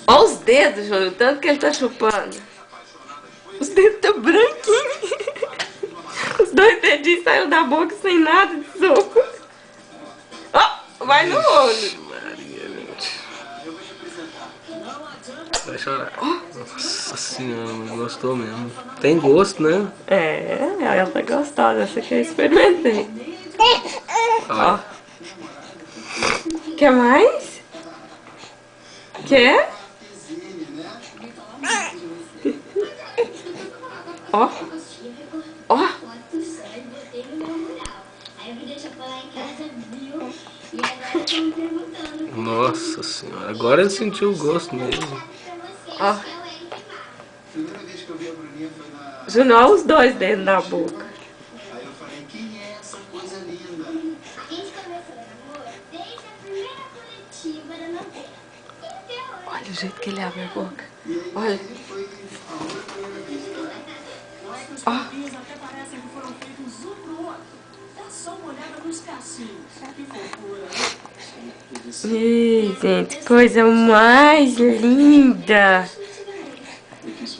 Olha os dedos, Júnior, o tanto que ele tá chupando. Os dedos estão branquinhos. Os dois dedinhos saíram da boca sem nada de soco. Ó, vai no olho. Maria, gente. Vai chorar. Nossa senhora, mas gostou mesmo. Tem gosto, né? É, ela tá gostosa, essa aqui eu experimentei. Ó. Quer mais? Quer? Ó. Ó. Nossa senhora, agora ele sentiu o gosto mesmo. Ó. Júnior, olha os dois dentro da boca. Aí eu falei, quem é essa coisa linda? A gente começou o namoro desde a primeira coletiva da novela. Olha o jeito que ele abre a boca. Olha. Ó. Até parecem que foram feitos um pro outro. Dá só uma olhada nos cacinhos. Que fofura. Ih, gente, coisa mais linda.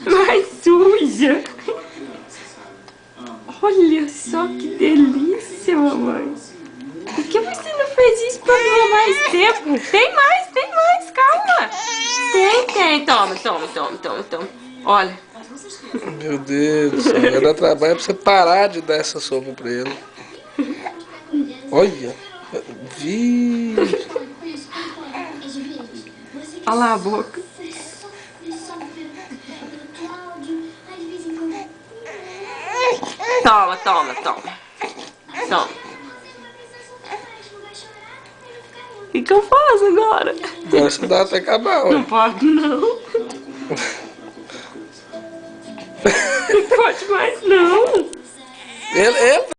Mais suja. Olha só que delícia, mamãe. Por que você não fez isso pra durar mais tempo? Tem mais, calma. Tem. Toma. Olha. Meu Deus do céu, vai dar trabalho pra você parar de dar essa sopa pra ele. Olha. Vixe. Olha lá a boca. Toma. O que eu faço agora? Agora você dá até acabar, Não ó. pode, não. Não pode mais, não. Ele